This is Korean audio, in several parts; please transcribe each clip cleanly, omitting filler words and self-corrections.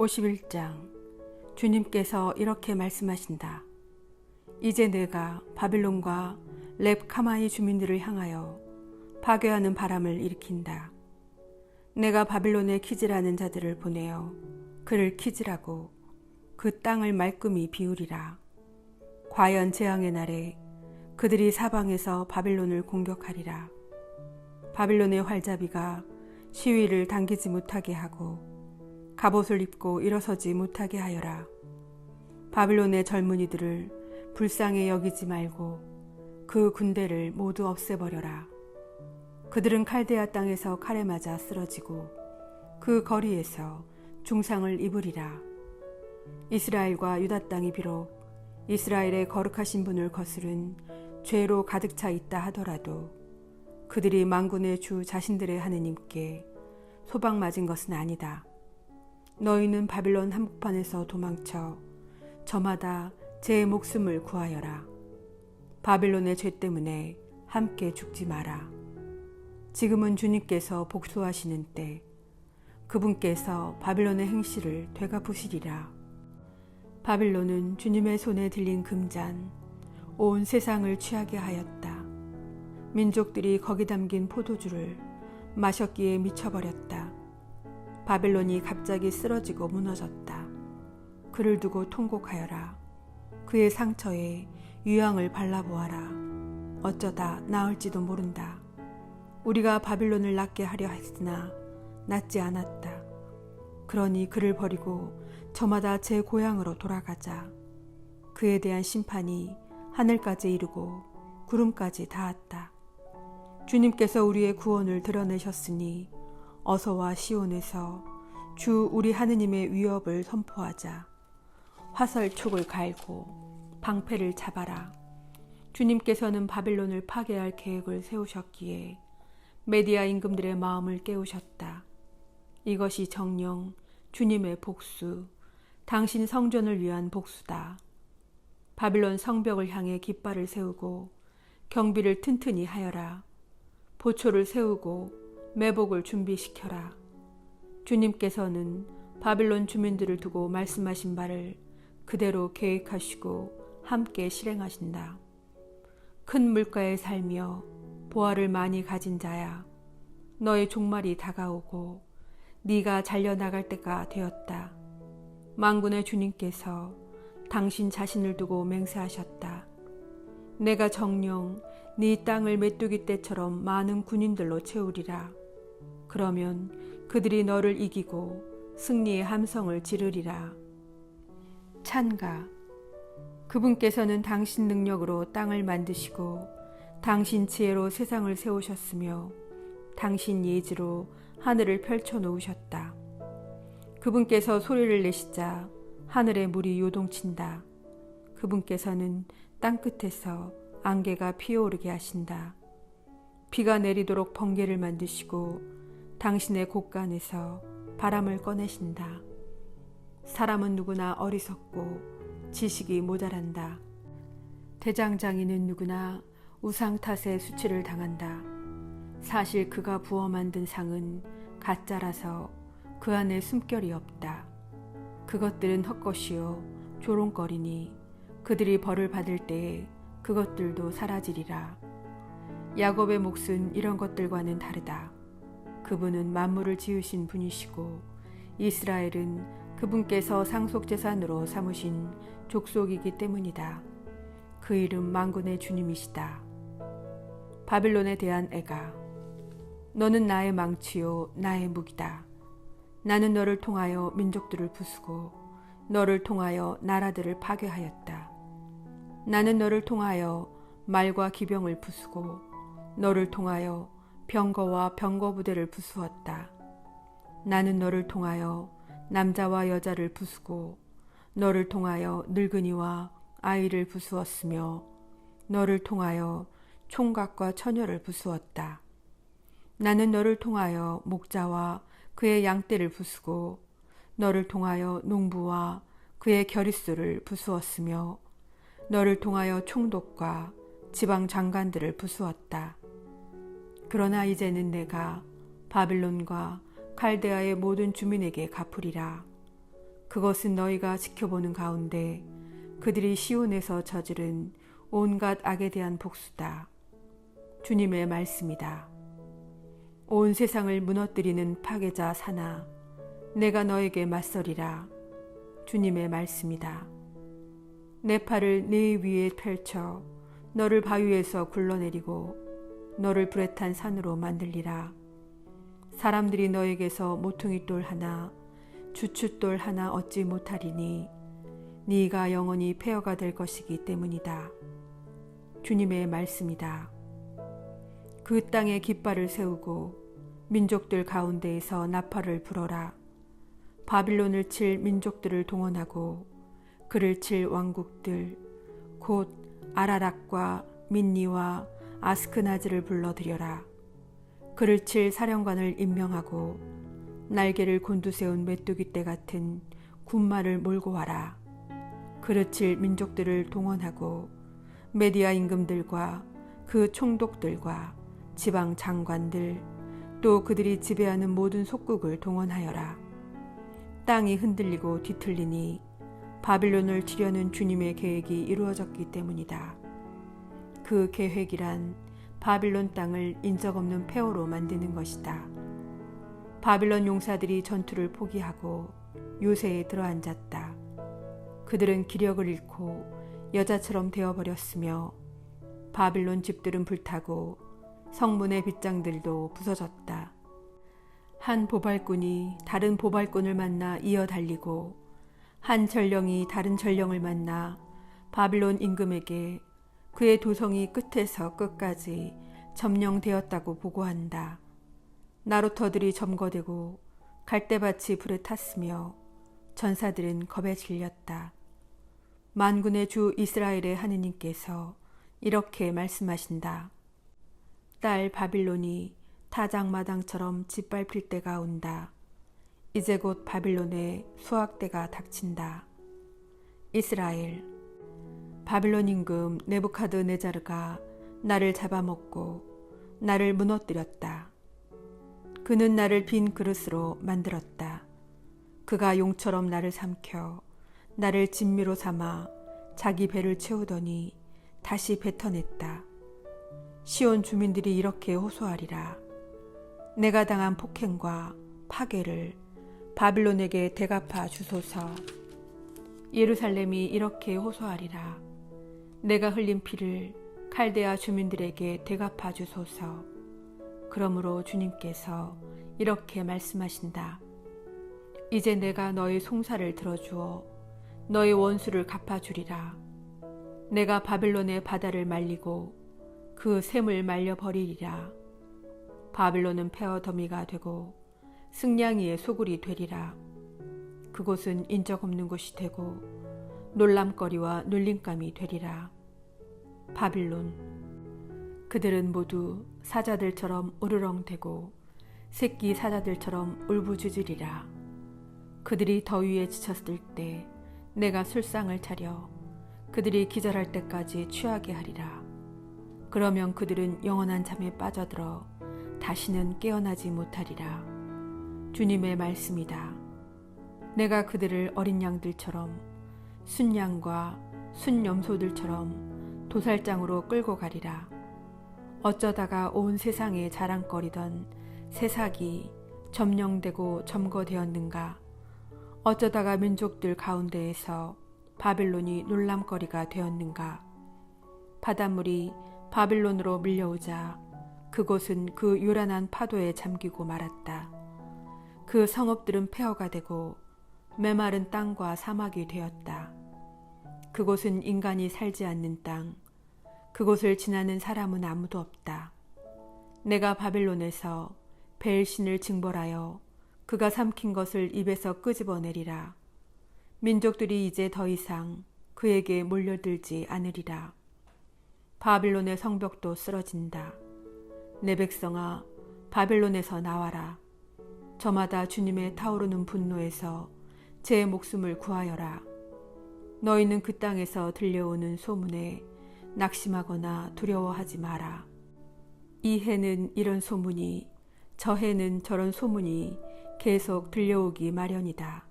51장. 주님께서 이렇게 말씀하신다. 이제 내가 바빌론과 렙카마의 주민들을 향하여 파괴하는 바람을 일으킨다. 내가 바빌론에 키질하는 자들을 보내어 그를 키질하고 그 땅을 말끔히 비우리라. 과연 재앙의 날에 그들이 사방에서 바빌론을 공격하리라. 바빌론의 활잡이가 시위를 당기지 못하게 하고 갑옷을 입고 일어서지 못하게 하여라. 바빌론의 젊은이들을 불쌍히 여기지 말고 그 군대를 모두 없애버려라. 그들은 칼데아 땅에서 칼에 맞아 쓰러지고 그 거리에서 중상을 입으리라. 이스라엘과 유다 땅이 비록 이스라엘의 거룩하신 분을 거스른 죄로 가득 차 있다 하더라도 그들이 만군의 주 자신들의 하느님께 소방맞은 것은 아니다. 너희는 바빌론 한복판에서 도망쳐 저마다 제 목숨을 구하여라. 바빌론의 죄 때문에 함께 죽지 마라. 지금은 주님께서 복수하시는 때, 그분께서 바빌론의 행실을 되갚으시리라. 바빌론은 주님의 손에 들린 금잔, 온 세상을 취하게 하였다. 민족들이 거기 담긴 포도주를 마셨기에 미쳐버렸다. 바빌론이 갑자기 쓰러지고 무너졌다. 그를 두고 통곡하여라. 그의 상처에 유황을 발라보아라. 어쩌다 나을지도 모른다. 우리가 바빌론을 낫게 하려 했으나 낫지 않았다. 그러니 그를 버리고 저마다 제 고향으로 돌아가자. 그에 대한 심판이 하늘까지 이르고 구름까지 닿았다. 주님께서 우리의 구원을 드러내셨으니 어서와 시온에서 주 우리 하느님의 위협을 선포하자. 화살촉을 갈고 방패를 잡아라. 주님께서는 바빌론을 파괴할 계획을 세우셨기에 메디아 임금들의 마음을 깨우셨다. 이것이 정녕 주님의 복수, 당신 성전을 위한 복수다. 바빌론 성벽을 향해 깃발을 세우고 경비를 튼튼히 하여라. 보초를 세우고 매복을 준비시켜라. 주님께서는 바빌론 주민들을 두고 말씀하신 바를 그대로 계획하시고 함께 실행하신다. 큰 물가에 살며 보화를 많이 가진 자야, 너의 종말이 다가오고 네가 잘려나갈 때가 되었다. 만군의 주님께서 당신 자신을 두고 맹세하셨다. 내가 정녕 네 땅을 메뚜기 떼처럼 많은 군인들로 채우리라. 그러면 그들이 너를 이기고 승리의 함성을 지르리라. 찬가. 그분께서는 당신 능력으로 땅을 만드시고 당신 지혜로 세상을 세우셨으며 당신 예지로 하늘을 펼쳐 놓으셨다. 그분께서 소리를 내시자 하늘의 물이 요동친다. 그분께서는 땅끝에서 안개가 피어오르게 하신다. 비가 내리도록 번개를 만드시고 당신의 곳간에서 바람을 꺼내신다. 사람은 누구나 어리석고 지식이 모자란다. 대장장이는 누구나 우상 탓에 수치를 당한다. 사실 그가 부어 만든 상은 가짜라서 그 안에 숨결이 없다. 그것들은 헛것이요 조롱거리니 그들이 벌을 받을 때에 그것들도 사라지리라. 야곱의 몫은 이런 것들과는 다르다. 그분은 만물을 지으신 분이시고 이스라엘은 그분께서 상속재산으로 삼으신 족속이기 때문이다. 그 이름 만군의 주님이시다. 바빌론에 대한 애가. 너는 나의 망치요 나의 무기다. 나는 너를 통하여 민족들을 부수고 너를 통하여 나라들을 파괴하였다. 나는 너를 통하여 말과 기병을 부수고 너를 통하여 병거와 병거 부대를 부수었다. 나는 너를 통하여 남자와 여자를 부수고 너를 통하여 늙은이와 아이를 부수었으며 너를 통하여 총각과 처녀를 부수었다. 나는 너를 통하여 목자와 그의 양떼를 부수고 너를 통하여 농부와 그의 겨릿수를 부수었으며 너를 통하여 총독과 지방 장관들을 부수었다. 그러나 이제는 내가 바빌론과 칼데아의 모든 주민에게 갚으리라. 그것은 너희가 지켜보는 가운데 그들이 시온에서 저지른 온갖 악에 대한 복수다. 주님의 말씀이다. 온 세상을 무너뜨리는 파괴자 사나 내가 너에게 맞서리라. 주님의 말씀이다. 내 팔을 네 위에 펼쳐 너를 바위에서 굴러내리고 너를 불에 탄 산으로 만들리라. 사람들이 너에게서 모퉁이 돌 하나 주춧돌 하나 얻지 못하리니 네가 영원히 폐허가 될 것이기 때문이다. 주님의 말씀이다. 그 땅에 깃발을 세우고 민족들 가운데에서 나팔을 불어라. 바빌론을 칠 민족들을 동원하고 그를 칠 왕국들 곧 아라락과 민니와 아스크나즈를 불러들여라. 그를 칠 사령관을 임명하고 날개를 곤두세운 메뚜기 떼 같은 군마를 몰고 와라. 그를 칠 민족들을 동원하고 메디아 임금들과 그 총독들과 지방 장관들 또 그들이 지배하는 모든 속국을 동원하여라. 땅이 흔들리고 뒤틀리니 바빌론을 치려는 주님의 계획이 이루어졌기 때문이다. 그 계획이란 바빌론 땅을 인적 없는 폐허로 만드는 것이다. 바빌론 용사들이 전투를 포기하고 요새에 들어앉았다. 그들은 기력을 잃고 여자처럼 되어버렸으며 바빌론 집들은 불타고 성문의 빗장들도 부서졌다. 한 보발꾼이 다른 보발꾼을 만나 이어 달리고 한 전령이 다른 전령을 만나 바빌론 임금에게 그의 도성이 끝에서 끝까지 점령되었다고 보고한다. 나루터들이 점거되고 갈대밭이 불에 탔으며 전사들은 겁에 질렸다. 만군의 주 이스라엘의 하느님께서 이렇게 말씀하신다. 딸 바빌론이 타작마당처럼 짓밟힐 때가 온다. 이제 곧 바빌론의 수확때가 닥친다. 이스라엘, 바빌론 임금 네부카드네자르가 나를 잡아먹고 나를 무너뜨렸다. 그는 나를 빈 그릇으로 만들었다. 그가 용처럼 나를 삼켜 나를 진미로 삼아 자기 배를 채우더니 다시 뱉어냈다. 시온 주민들이 이렇게 호소하리라. 내가 당한 폭행과 파괴를 바빌론에게 대갚아 주소서. 예루살렘이 이렇게 호소하리라. 내가 흘린 피를 칼데아 주민들에게 대갚아 주소서. 그러므로 주님께서 이렇게 말씀하신다. 이제 내가 너의 송사를 들어주어 너의 원수를 갚아주리라. 내가 바빌론의 바다를 말리고 그 샘을 말려버리리라. 바빌론은 폐허 더미가 되고 승냥이의 소굴이 되리라. 그곳은 인적 없는 곳이 되고 놀람거리와 놀림감이 되리라. 바빌론, 그들은 모두 사자들처럼 우르렁대고 새끼 사자들처럼 울부짖으리라. 그들이 더위에 지쳤을 때 내가 술상을 차려 그들이 기절할 때까지 취하게 하리라. 그러면 그들은 영원한 잠에 빠져들어 다시는 깨어나지 못하리라. 주님의 말씀이다. 내가 그들을 어린 양들처럼 순양과 순염소들처럼 도살장으로 끌고 가리라. 어쩌다가 온 세상에 자랑거리던 새삭이 점령되고 점거되었는가? 어쩌다가 민족들 가운데에서 바빌론이 놀람거리가 되었는가? 바닷물이 바빌론으로 밀려오자 그곳은 그 요란한 파도에 잠기고 말았다. 그 성읍들은 폐허가 되고 메마른 땅과 사막이 되었다. 그곳은 인간이 살지 않는 땅, 그곳을 지나는 사람은 아무도 없다. 내가 바빌론에서 벨신을 징벌하여 그가 삼킨 것을 입에서 끄집어내리라. 민족들이 이제 더 이상 그에게 몰려들지 않으리라. 바빌론의 성벽도 쓰러진다. 내 백성아, 바빌론에서 나와라. 저마다 주님의 타오르는 분노에서 제 목숨을 구하여라. 너희는 그 땅에서 들려오는 소문에 낙심하거나 두려워하지 마라. 이 해는 이런 소문이, 저 해는 저런 소문이 계속 들려오기 마련이다.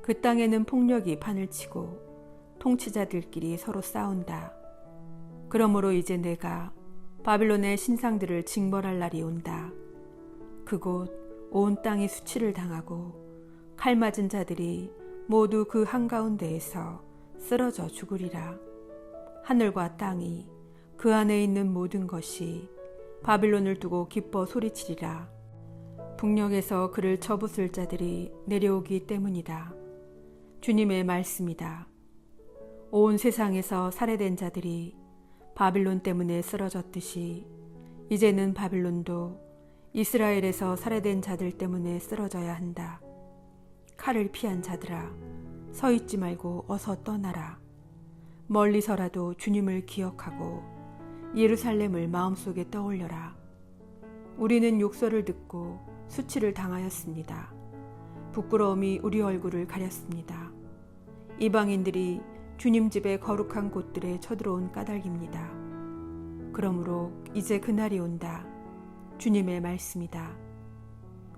그 땅에는 폭력이 판을 치고 통치자들끼리 서로 싸운다. 그러므로 이제 내가 바빌론의 신상들을 징벌할 날이 온다. 그곳 온 땅이 수치를 당하고 칼 맞은 자들이 모두 그 한가운데에서 쓰러져 죽으리라. 하늘과 땅이 그 안에 있는 모든 것이 바빌론을 두고 기뻐 소리치리라. 북녘에서 그를 쳐부술 자들이 내려오기 때문이다. 주님의 말씀이다. 온 세상에서 살해된 자들이 바빌론 때문에 쓰러졌듯이 이제는 바빌론도 이스라엘에서 살해된 자들 때문에 쓰러져야 한다. 칼을 피한 자들아, 서 있지 말고 어서 떠나라. 멀리서라도 주님을 기억하고 예루살렘을 마음속에 떠올려라. 우리는 욕설을 듣고 수치를 당하였습니다. 부끄러움이 우리 얼굴을 가렸습니다. 이방인들이 주님 집의 거룩한 곳들에 쳐들어온 까닭입니다. 그러므로 이제 그날이 온다. 주님의 말씀이다.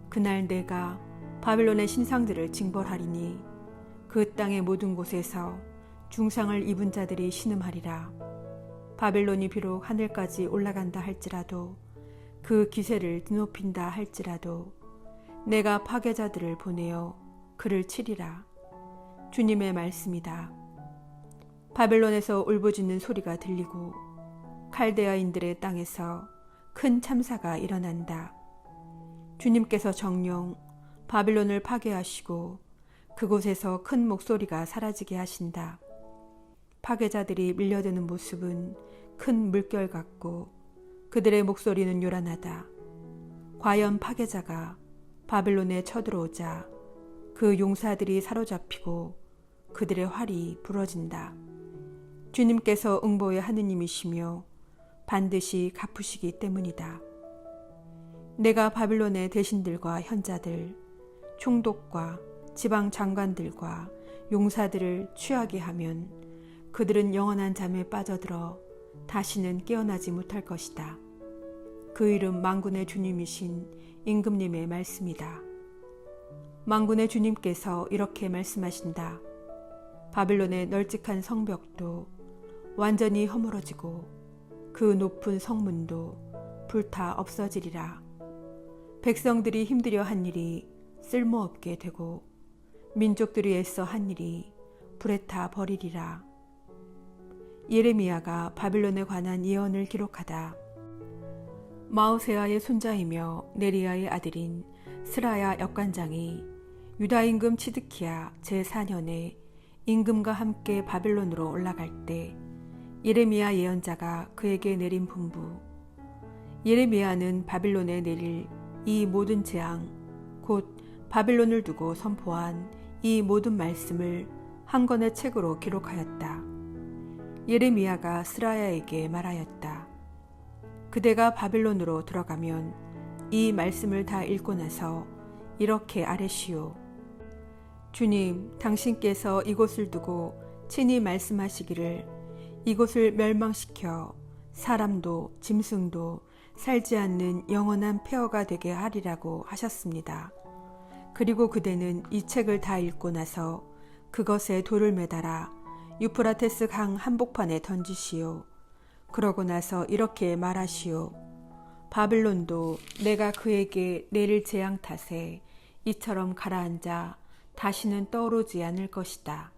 그날 내가 바빌론의 신상들을 징벌하리니 그 땅의 모든 곳에서 중상을 입은 자들이 신음하리라. 바빌론이 비록 하늘까지 올라간다 할지라도 그 기세를 드높인다 할지라도 내가 파괴자들을 보내어 그를 치리라. 주님의 말씀이다. 바벨론에서 울부짖는 소리가 들리고 칼데아인들의 땅에서 큰 참사가 일어난다. 주님께서 정령 바빌론을 파괴하시고 그곳에서 큰 목소리가 사라지게 하신다. 파괴자들이 밀려드는 모습은 큰 물결 같고 그들의 목소리는 요란하다. 과연 파괴자가 바빌론에 쳐들어오자 그 용사들이 사로잡히고 그들의 활이 부러진다. 주님께서 응보의 하느님이시며 반드시 갚으시기 때문이다. 내가 바빌론의 대신들과 현자들, 총독과 지방 장관들과 용사들을 취하게 하면 그들은 영원한 잠에 빠져들어 다시는 깨어나지 못할 것이다. 그 이름 만군의 주님이신 임금님의 말씀이다. 만군의 주님께서 이렇게 말씀하신다. 바빌론의 널찍한 성벽도 완전히 허물어지고 그 높은 성문도 불타 없어지리라. 백성들이 힘들여 한 일이 쓸모없게 되고 민족들이 애써 한 일이 불에 타 버리리라. 예레미야가 바빌론에 관한 예언을 기록하다. 마우세아의 손자이며 네리야의 아들인 스라야 역관장이 유다 임금 치드키야 제4년에 임금과 함께 바빌론으로 올라갈 때 예레미야 예언자가 그에게 내린 분부. 예레미야는 바빌론에 내릴 이 모든 재앙 곧 바빌론을 두고 선포한 이 모든 말씀을 한 권의 책으로 기록하였다. 예레미야가 스라야에게 말하였다. 그대가 바빌론으로 들어가면 이 말씀을 다 읽고 나서 이렇게 아뢰시오. 주님, 당신께서 이곳을 두고 친히 말씀하시기를 이곳을 멸망시켜 사람도 짐승도 살지 않는 영원한 폐허가 되게 하리라고 하셨습니다. 그리고 그대는 이 책을 다 읽고 나서 그것에 돌을 매달아 유프라테스 강 한복판에 던지시오. 그러고 나서 이렇게 말하시오. 바빌론도 내가 그에게 내릴 재앙 탓에 이처럼 가라앉아 다시는 떠오르지 않을 것이다.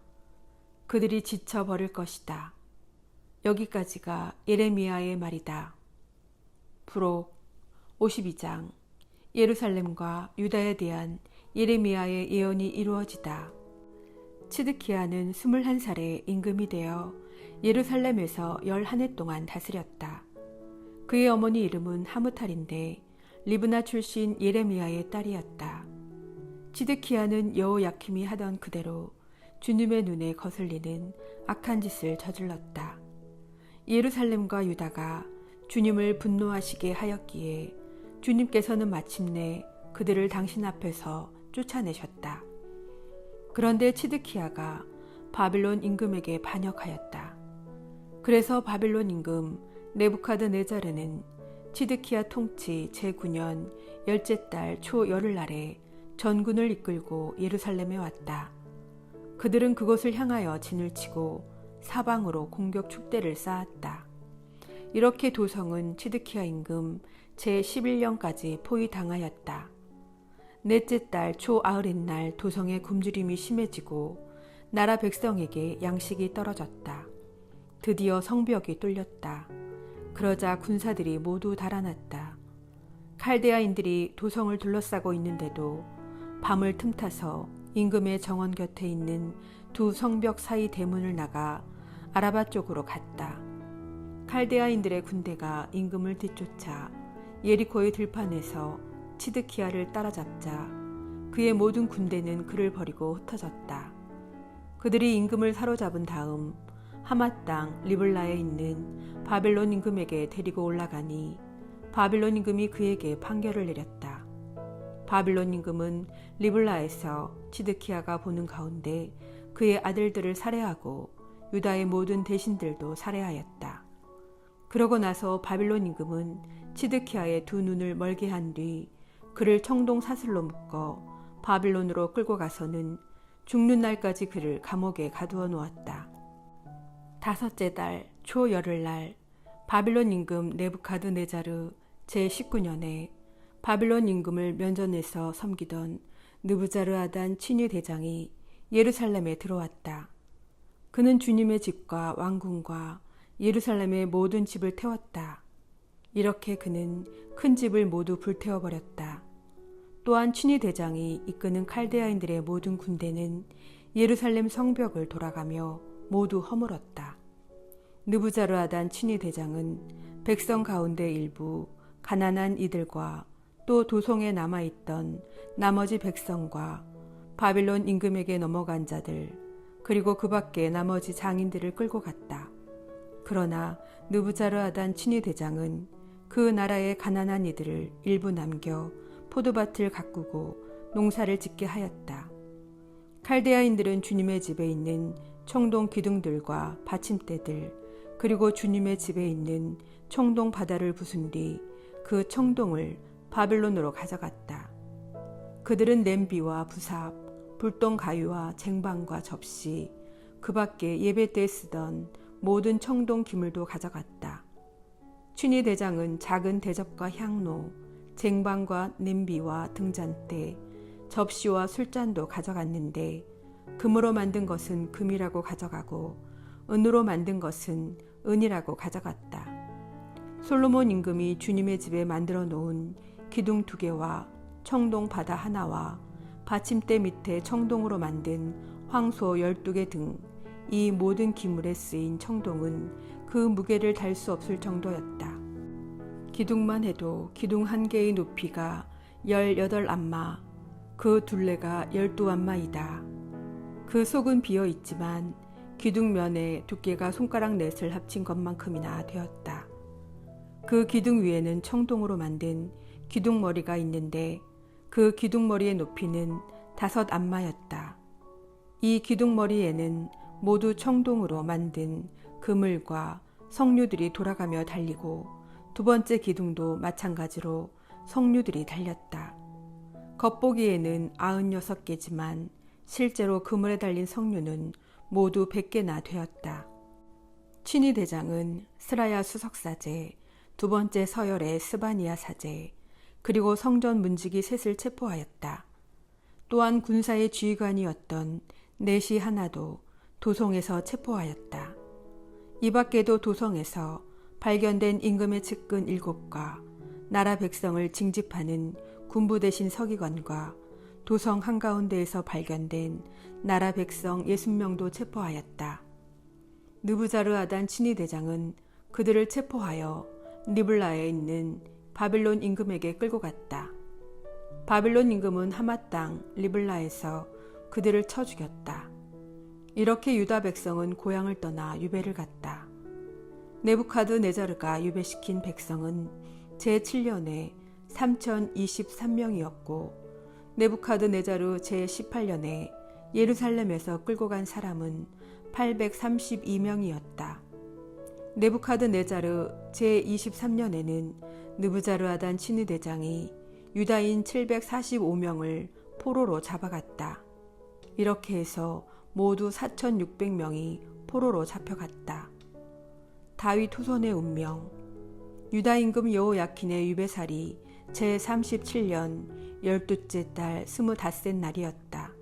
그들이 지쳐버릴 것이다. 여기까지가 예레미야의 말이다. 부록 52장 예루살렘과 유다에 대한 예레미야의 예언이 이루어지다. 치드키야는 21살에 임금이 되어 예루살렘에서 11해 동안 다스렸다. 그의 어머니 이름은 하무탈인데 리브나 출신 예레미야의 딸이었다. 치드키야는 여호야킴이 하던 그대로 주님의 눈에 거슬리는 악한 짓을 저질렀다. 예루살렘과 유다가 주님을 분노하시게 하였기에 주님께서는 마침내 그들을 당신 앞에서 쫓아내셨다. 그런데 치드키야가 바빌론 임금에게 반역하였다. 그래서 바빌론 임금 네부카드네자르는 치드키야 통치 제9년 열째 달 초 열흘날에 전군을 이끌고 예루살렘에 왔다. 그들은 그곳을 향하여 진을 치고 사방으로 공격 축대를 쌓았다. 이렇게 도성은 치드키야 임금 제11년까지 포위당하였다. 넷째 달 초 아흐렛날 도성의 굶주림이 심해지고 나라 백성에게 양식이 떨어졌다. 드디어 성벽이 뚫렸다. 그러자 군사들이 모두 달아났다. 칼데아인들이 도성을 둘러싸고 있는데도 밤을 틈타서 임금의 정원 곁에 있는 두 성벽 사이 대문을 나가 아라바 쪽으로 갔다. 칼데아인들의 군대가 임금을 뒤쫓아 예리코의 들판에서 치드키야를 따라잡자 그의 모든 군대는 그를 버리고 흩어졌다. 그들이 임금을 사로잡은 다음 하맛 땅 리블라에 있는 바벨론 임금에게 데리고 올라가니 바벨론 임금이 그에게 판결을 내렸다. 바벨론 임금은 리블라에서 치드키야가 보는 가운데 그의 아들들을 살해하고 유다의 모든 대신들도 살해하였다. 그러고 나서 바벨론 임금은 치드키야의 두 눈을 멀게 한 뒤 그를 청동 사슬로 묶어 바벨론으로 끌고 가서는 죽는 날까지 그를 감옥에 가두어 놓았다. 다섯째 달 초열흘날 바벨론 임금 네부카드네자르 제19년에 바벨론 임금을 면전에서 섬기던 느부자르아단 친위 대장이 예루살렘에 들어왔다. 그는 주님의 집과 왕궁과 예루살렘의 모든 집을 태웠다. 이렇게 그는 큰 집을 모두 불태워버렸다. 또한 친위 대장이 이끄는 칼데아인들의 모든 군대는 예루살렘 성벽을 돌아가며 모두 허물었다. 느부자르아단 친위 대장은 백성 가운데 일부 가난한 이들과 또 도성에 남아있던 나머지 백성과 바빌론 임금에게 넘어간 자들 그리고 그 밖에 나머지 장인들을 끌고 갔다. 그러나 느부자르아단 친위 대장은 그 나라의 가난한 이들을 일부 남겨 포도밭을 가꾸고 농사를 짓게 하였다. 칼데아인들은 주님의 집에 있는 청동 기둥들과 받침대들 그리고 주님의 집에 있는 청동 바다를 부순 뒤 그 청동을 바벨론으로 가져갔다. 그들은 냄비와 부삽, 불똥 가위와 쟁반과 접시, 그 밖에 예배 때 쓰던 모든 청동 기물도 가져갔다. 친위 대장은 작은 대접과 향로, 쟁반과 냄비와 등잔대, 접시와 술잔도 가져갔는데 금으로 만든 것은 금이라고 가져가고 은으로 만든 것은 은이라고 가져갔다. 솔로몬 임금이 주님의 집에 만들어 놓은 기둥 2개와 청동 바다 하나와 받침대 밑에 청동으로 만든 황소 12개 등 이 모든 기물에 쓰인 청동은 그 무게를 달 수 없을 정도였다. 기둥만 해도 기둥 1개의 높이가 18안마, 그 둘레가 12안마이다. 그 속은 비어 있지만 기둥 면의 두께가 손가락 넷을 합친 것만큼이나 되었다. 그 기둥 위에는 청동으로 만든 기둥머리가 있는데 그 기둥머리의 높이는 5안마였다. 이 기둥머리에는 모두 청동으로 만든 그물과 석류들이 돌아가며 달리고 두 번째 기둥도 마찬가지로 석류들이 달렸다. 겉보기에는 96개지만 실제로 그물에 달린 석류는 모두 100개나 되었다. 친위 대장은 스라야 수석사제, 두 번째 서열의 스바니아 사제, 그리고 성전 문지기 셋을 체포하였다. 또한 군사의 지휘관이었던 넷이 하나도 도성에서 체포하였다. 이 밖에도 도성에서 발견된 임금의 측근 7과 나라 백성을 징집하는 군부 대신 서기관과 도성 한가운데에서 발견된 나라 백성 60명도 체포하였다. 느부자르아단 친위 대장은 그들을 체포하여 리블라에 있는 바빌론 임금에게 끌고 갔다. 바빌론 임금은 하맛 땅 리블라에서 그들을 쳐 죽였다. 이렇게 유다 백성은 고향을 떠나 유배를 갔다. 네부카드네자르가 유배시킨 백성은 제7년에 3023명이었고 네부카드네자르 제18년에 예루살렘에서 끌고 간 사람은 832명이었다. 네부카드네자르 제23년에는 느부자르아단 친위 대장이 유다인 745명을 포로로 잡아갔다. 이렇게 해서 모두 4,600명이 포로로 잡혀갔다. 다윗 후손의 운명. 유다 임금 여호야킨의 유배살이 제37년 12째 달 25셋 날이었다.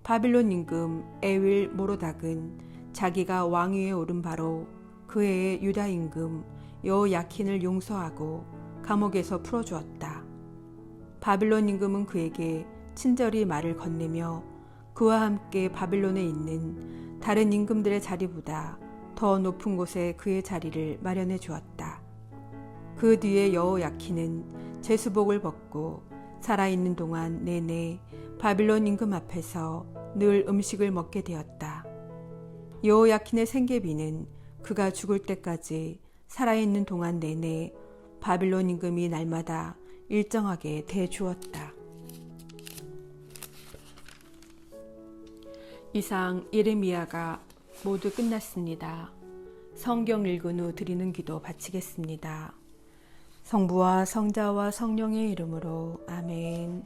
바빌론 임금 에윌 모로닥은 자기가 왕위에 오른 바로 그 해에 유다 임금 여호야킨을 용서하고 감옥에서 풀어주었다. 바빌론 임금은 그에게 친절히 말을 건네며 그와 함께 바빌론에 있는 다른 임금들의 자리보다 더 높은 곳에 그의 자리를 마련해 주었다. 그 뒤에 여호야킨은 제수복을 벗고 살아있는 동안 내내 바빌론 임금 앞에서 늘 음식을 먹게 되었다. 여호야킨의 생계비는 그가 죽을 때까지 살아있는 동안 내내 바빌론 임금이 날마다 일정하게 대주었다. 이상 예레미야가 모두 끝났습니다. 성경 읽은 후 드리는 기도 바치겠습니다. 성부와 성자와 성령의 이름으로 아멘.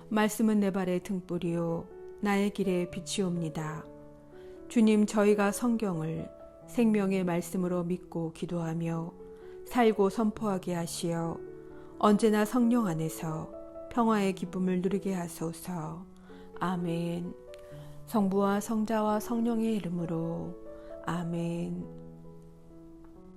말씀은 내 발의 등불이요 나의 길에 빛이옵니다. 주님, 저희가 성경을 생명의 말씀으로 믿고 기도하며 살고 선포하게 하시어 언제나 성령 안에서 평화의 기쁨을 누리게 하소서. 아멘. 성부와 성자와 성령의 이름으로 아멘.